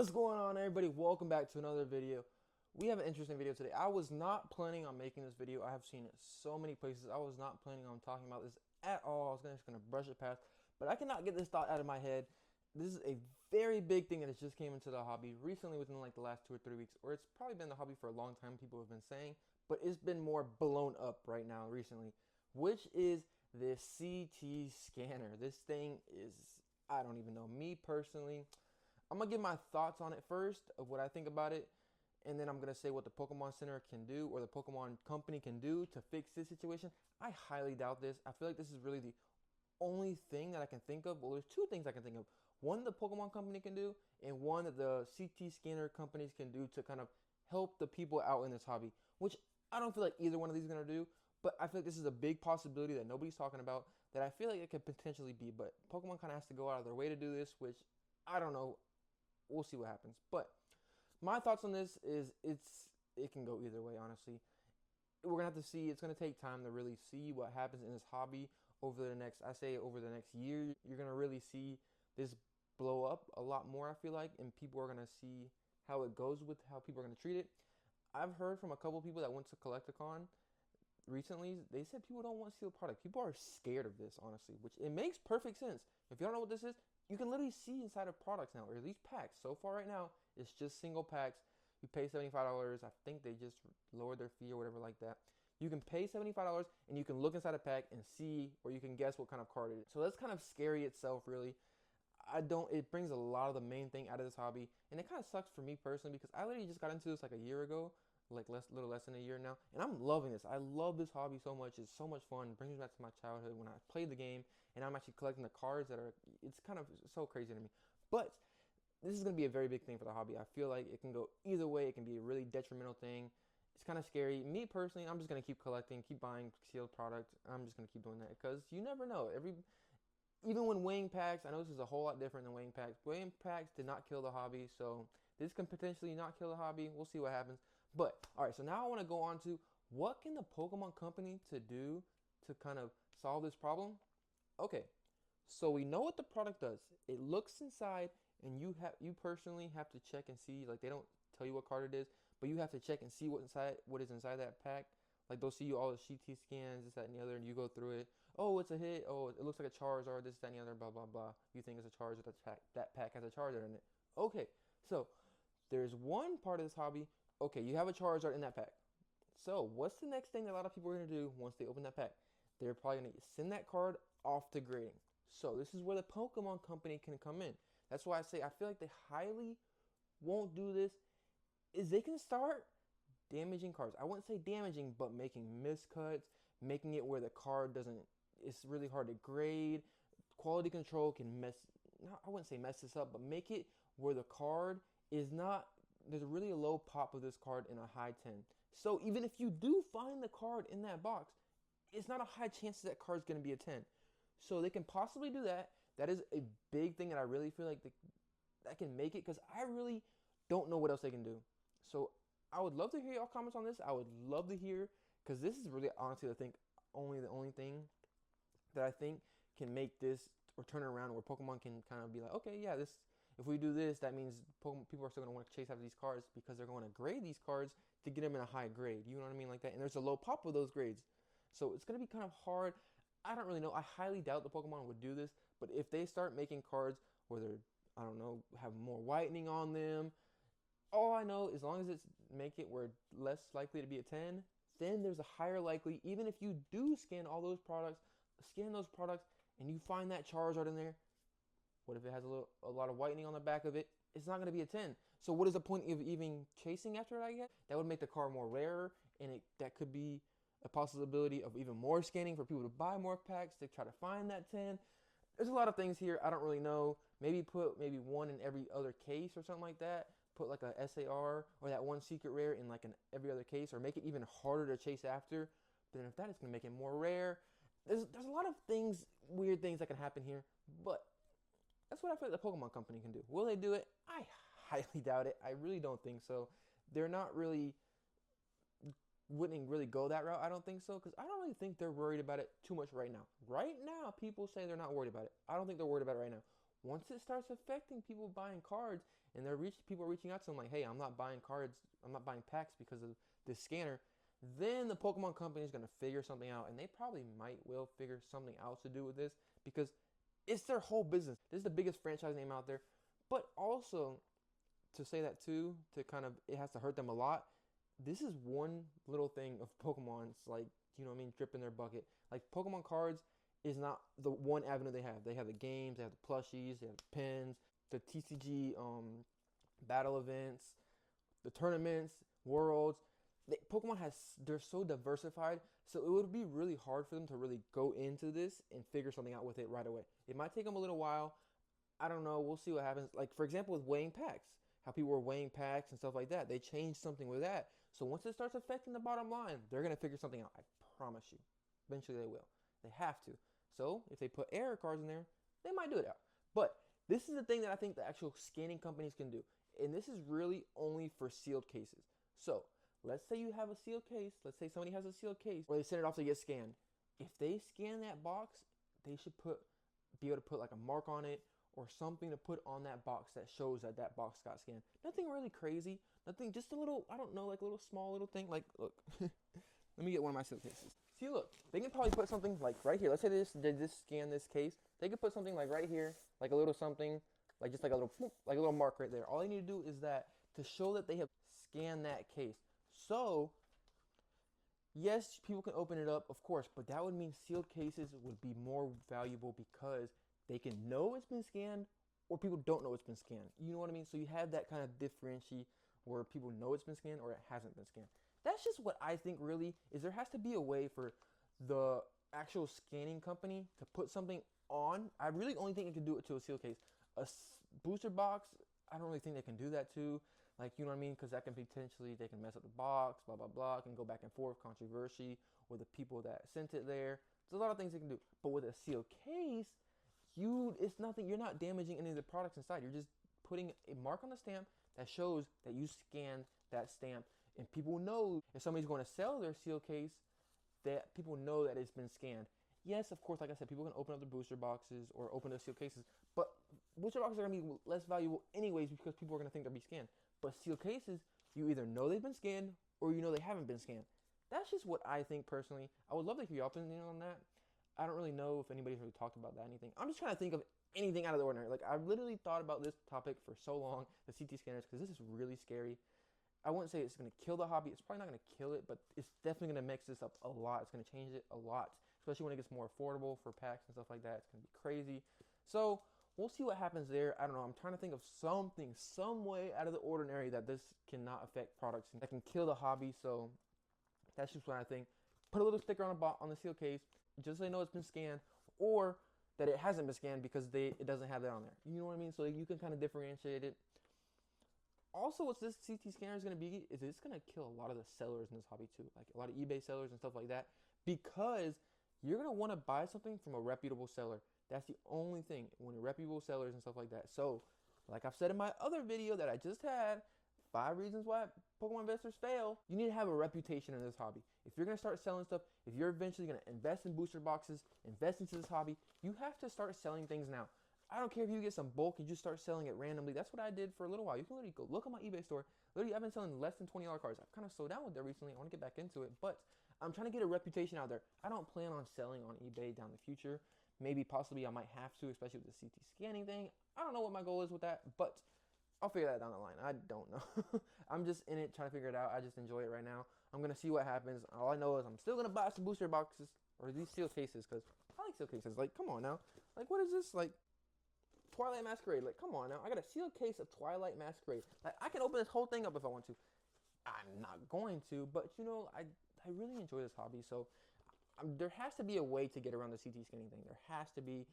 What's going on, everybody? Welcome back to another video. We have an interesting video today. I was not planning on making this video. I have seen it so many places. I was not planning on talking about this at all. I was just gonna brush it past, but I cannot get this thought out of my head. This is a very big thing that has just came into the hobby recently, within like the last 2 or 3 weeks, or it's probably been the hobby for a long time. People have been saying, but it's been more blown up right now recently, which is this CT scanner. This thing is, I don't even know. Me personally, I'm gonna give my thoughts on it first of what I think about it, and then I'm gonna say what the Pokemon Center can do or the Pokemon Company can do to fix this situation. I highly doubt this. I feel like this is really the only thing that I can think of. Well, there's two things I can think of. One the Pokemon Company can do, and one that the CT scanner companies can do to kind of help the people out in this hobby. Which I don't feel like either one of these is gonna do, but I feel like this is a big possibility that nobody's talking about that I feel like it could potentially be. But Pokemon kind of has to go out of their way to do this, which I don't know. We'll see what happens. But my thoughts on this is it can go either way, honestly. We're gonna have to see. It's gonna take time to really see what happens in this hobby over the next, I say over the next year. You're gonna really see this blow up a lot more, I feel like, and people are gonna see how it goes with how people are gonna treat it. I've heard from a couple people that went to Collecticon recently. They said people don't want sealed product. People are scared of this, honestly, which it makes perfect sense. If you don't know what this is, you can literally see inside of products now, or at least packs. So far right now, it's just single packs. You pay $75. I think they just lowered their fee or whatever like that. You can pay $75 and you can look inside a pack and see, or you can guess what kind of card it is. So that's kind of scary itself, really. It brings a lot of the main thing out of this hobby, and it kind of sucks for me personally because I literally just got into this like a year ago, like little less than a year now, and I'm loving this. I love this hobby so much. It's so much fun. It brings me back to my childhood when I played the game, and I'm actually collecting the cards that are. It's kind of so crazy to me, but this is going to be a very big thing for the hobby. I feel like it can go either way. It can be a really detrimental thing. It's kind of scary. Me personally, I'm just going to keep collecting, keep buying sealed product. I'm just going to keep doing that because you never know. Even when weighing packs, I know this is a whole lot different than weighing packs. Weighing packs did not kill the hobby, so this can potentially not kill the hobby. We'll see what happens. But all right, so now I want to go on to what can the Pokemon Company to do to kind of solve this problem. Okay, so we know what the product does. It looks inside, and you personally have to check and see. Like, they don't tell you what card it is, but you have to check and see what is inside that pack. Like, they'll see you all the CT scans, this, that, and the other, and you go through it. Oh, it's a hit. Oh, it looks like a Charizard, this, that, and the other, blah, blah, blah. You think it's a Charizard, that pack has a Charizard in it. Okay, so there's one part of this hobby. Okay, you have a Charizard in that pack. So what's the next thing that a lot of people are going to do once they open that pack? They're probably going to send that card off to grading. So this is where the Pokemon Company can come in. That's why I say I feel like they highly won't do this. Is they can start damaging cards. I wouldn't say damaging, but making miscuts, making it where the card doesn't. It's really hard to grade. Quality control can mess. I wouldn't say mess this up, but make it where the card is not. There's really a low pop of this card and a high 10. So even if you do find the card in that box, it's not a high chance that card's going to be a 10. So they can possibly do that. That is a big thing that I really feel like that can make it, because I really don't know what else they can do. So I would love to hear y'all comments on this. I would love to hear, because this is really honestly I think the only thing that I think can make this or turn it around where Pokemon can kind of be like, okay, yeah, this, if we do this, that means Pokemon, people are still going to want to chase after these cards because they're going to grade these cards to get them in a high grade. You know what I mean? Like that. And there's a low pop of those grades. So it's going to be kind of hard. I don't really know. I highly doubt the Pokemon would do this. But if they start making cards where they're, I don't know, have more whitening on them, all I know, as long as it's make it where less likely to be a 10, then there's a higher likely, even if you do scan those products, and you find that Charizard in there, what if it has a lot of whitening on the back of it? It's not going to be a 10. So what is the point of even chasing after it, I guess? That would make the card more rarer, and that could be a possibility of even more scanning for people to buy more packs to try to find that 10. There's a lot of things here. I don't really know. Maybe put one in every other case or something like that. Put like a SAR or that one secret rare in like every other case, or make it even harder to chase after. But then if that is going to make it more rare. There's a lot of things, weird things that can happen here, but that's what I feel like the Pokemon Company can do. Will they do it? I highly doubt it. I really don't think so. They're not really, wouldn't really go that route. I don't think so, because I don't really think they're worried about it too much right now. Right now, people say they're not worried about it. I don't think they're worried about it right now. Once it starts affecting people buying cards and people are reaching out to them like, hey, I'm not buying cards, I'm not buying packs because of this scanner. Then the Pokemon company is going to figure something out, and they probably will figure something out to do with this because it's their whole business. This is the biggest franchise name out there. But also, to say that too, to kind of, it has to hurt them a lot. This is one little thing of Pokemon's, like, you know what I mean, drip in their bucket. Like, Pokemon cards is not the one avenue they have. They have the games, they have the plushies, they have the pins, the TCG battle events, the tournaments, worlds. Pokemon they're so diversified, so it would be really hard for them to really go into this and figure something out with it right away. It might take them a little while. I don't know. We'll see what happens. Like, for example, with weighing packs, how people were weighing packs and stuff like that. They changed something with that. So once it starts affecting the bottom line, they're going to figure something out. I promise you. Eventually they will. They have to. So if they put error cards in there, they might do it out. But this is the thing that I think the actual scanning companies can do. And this is really only for sealed cases. So let's say you have a sealed case. Let's say somebody has a sealed case or they send it off to get scanned. If they scan that box, they should be able to put like a mark on it or something to put on that box that shows that that box got scanned. Nothing really crazy. Nothing, just a little, I don't know, like a little small little thing. Like, look, let me get one of my sealed cases. See, look, they can probably put something like right here. Let's say they just scan this case. They could put something like right here, like a little something, like just like a little mark right there. All they need to do is that to show that they have scanned that case. So, yes, people can open it up, of course, but that would mean sealed cases would be more valuable because they can know it's been scanned or people don't know it's been scanned. You know what I mean? So you have that kind of differentiate where people know it's been scanned or it hasn't been scanned. That's just what I think really is. There has to be a way for the actual scanning company to put something on. I really only think it can do it to a sealed case. A booster box, I don't really think they can do that too. Like, you know what I mean? Because that can potentially, they can mess up the box, blah, blah, blah. It can go back and forth, controversy, or the people that sent it there. There's a lot of things they can do. But with a sealed case, it's nothing. You're not damaging any of the products inside. You're just putting a mark on the stamp that shows that you scanned that stamp. And people know if somebody's going to sell their sealed case, that people know that it's been scanned. Yes, of course, like I said, people can open up the booster boxes or open the sealed cases, but booster boxes are going to be less valuable anyways because people are going to think they'll be scanned. But sealed cases, you either know they've been scanned or you know they haven't been scanned. That's just what I think personally. I would love to hear your opinion on that. I don't really know if anybody's really talked about that, anything. I'm just trying to think of anything out of the ordinary. Like, I've literally thought about this topic for so long, the CT scanners, because this is really scary. I wouldn't say it's going to kill the hobby. It's probably not going to kill it, but it's definitely going to mix this up a lot. It's going to change it a lot, especially when it gets more affordable for packs and stuff like that. It's going to be crazy. So we'll see what happens there. I don't know. I'm trying to think of something, some way out of the ordinary that this cannot affect products and that can kill the hobby. So that's just what I think. Put a little sticker on the seal case, just so they know it's been scanned, or that it hasn't been scanned because it doesn't have that on there. You know what I mean? So you can kind of differentiate it. Also, what this CT scanner is going to be is it's going to kill a lot of the sellers in this hobby too, like a lot of eBay sellers and stuff like that, because you're going to want to buy something from a reputable seller. That's the only thing, when reputable sellers and stuff like that. So, like I've said in my other video that I just had, 5 reasons why Pokemon investors fail. You need to have a reputation in this hobby. If you're going to start selling stuff, if you're eventually going to invest in booster boxes, invest into this hobby, you have to start selling things now. I don't care if you get some bulk and just start selling it randomly. That's what I did for a little while. You can literally go look at my eBay store. Literally, I've been selling less than $20 cards. I've kind of slowed down with that recently. I want to get back into it, but I'm trying to get a reputation out there. I don't plan on selling on eBay down the future. Maybe possibly I might have to, especially with the CT scanning thing. I don't know what my goal is with that, but I'll figure that down the line. I don't know. I'm just in it trying to figure it out. I just enjoy it right now. I'm going to see what happens. All I know is I'm still going to buy some booster boxes or these sealed cases because I like sealed cases. Like, come on now. Like, what is this? Like, Twilight Masquerade. Like, come on now. I got a sealed case of Twilight Masquerade. Like, I can open this whole thing up if I want to. I'm not going to, but, you know, I really enjoy this hobby. So there has to be a way to get around the CT scanning thing. There has to be.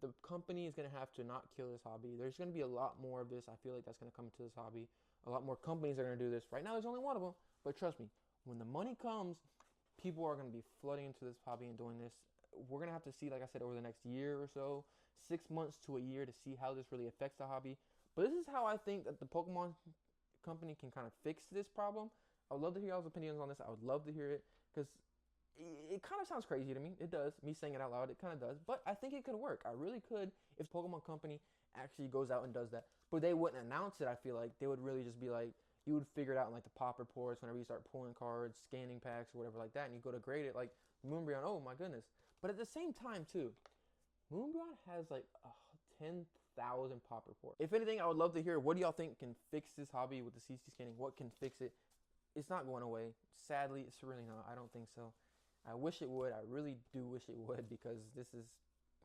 The company is going to have to not kill this hobby. There's going to be a lot more of this. I feel like that's going to come to this hobby. A lot more companies are going to do this. Right now, there's only one of them. But trust me, when the money comes, people are going to be flooding into this hobby and doing this. We're going to have to see, like I said, over the next year or so, 6 months to a year to see how this really affects the hobby. But this is how I think that the Pokemon company can kind of fix this problem. I would love to hear y'all's opinions on this. I would love to hear it because it kind of sounds crazy to me. It does. Me saying it out loud, it kind of does. But I think it could work. I really could if Pokemon Company actually goes out and does that. but they wouldn't announce it. I feel like they would really just be like, you would figure it out in like the pop reports whenever you start pulling cards, scanning packs, or whatever like that, and you go to grade it like Moonbreon. Oh my goodness! But at the same time too, Moonbreon has like 10,000 pop reports. If anything, I would love to hear what do y'all think can fix this hobby with the CC scanning. What can fix it? It's not going away. Sadly, it's really not. I don't think so. I wish it would. I really do wish it would, because this is,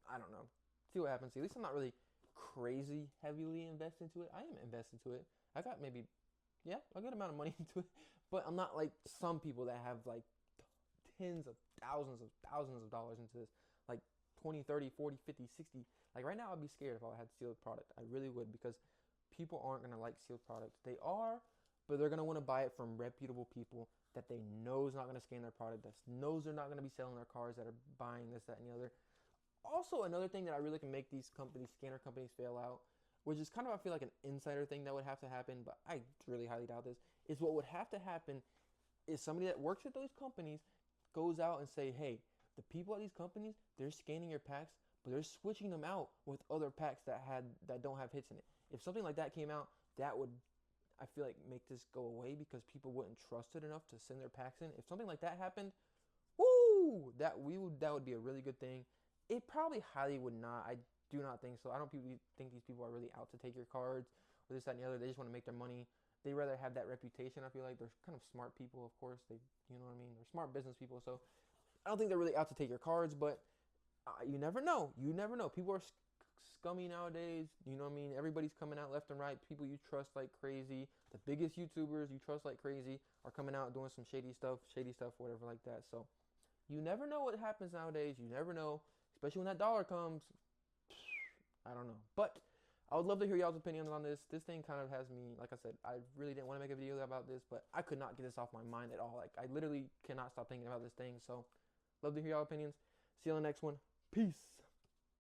I don't know. See what happens. At least I'm not really crazy heavily invested into it. I am invested into it. I got maybe, yeah, a good amount of money into it, but I'm not like some people that have like tens of thousands of dollars into this, like 20, 30, 40, 50, 60. Like right now I'd be scared if I had sealed product. I really would, because people aren't going to like sealed products. They are, but they're going to want to buy it from reputable people that they know is not going to scan their product, that knows they're not going to be selling their cars, that are buying this, that, and the other. Also, another thing that I really can make these companies, scanner companies, fail out, which is kind of, I feel like, an insider thing that would have to happen, but I really highly doubt this, is what would have to happen is somebody that works at those companies goes out and say, hey, the people at these companies, they're scanning your packs, but they're switching them out with other packs that don't have hits in it. If something like that came out, that would, I feel like, make this go away, because people wouldn't trust it enough to send their packs in. If something like that happened, woo, that would be a really good thing. It probably highly would not. I do not think so. I don't think these people are really out to take your cards or this, that, and the other. They just want to make their money. They rather have that reputation. I feel like they're kind of smart people, of course. They, you know what I mean? They're smart business people. So I don't think they're really out to take your cards, but you never know. You never know. People are scummy nowadays. You know what I mean? Everybody's coming out left and right. People you trust like crazy. The biggest YouTubers you trust like crazy are coming out doing some shady stuff, whatever like that. So you never know what happens nowadays. You never know, especially when that dollar comes. I don't know. But I would love to hear y'all's opinions on this. This thing kind of has me, like I said, I really didn't want to make a video about this, but I could not get this off my mind at all. Like, I literally cannot stop thinking about this thing. So, love to hear y'all opinions. See you on the next one. Peace.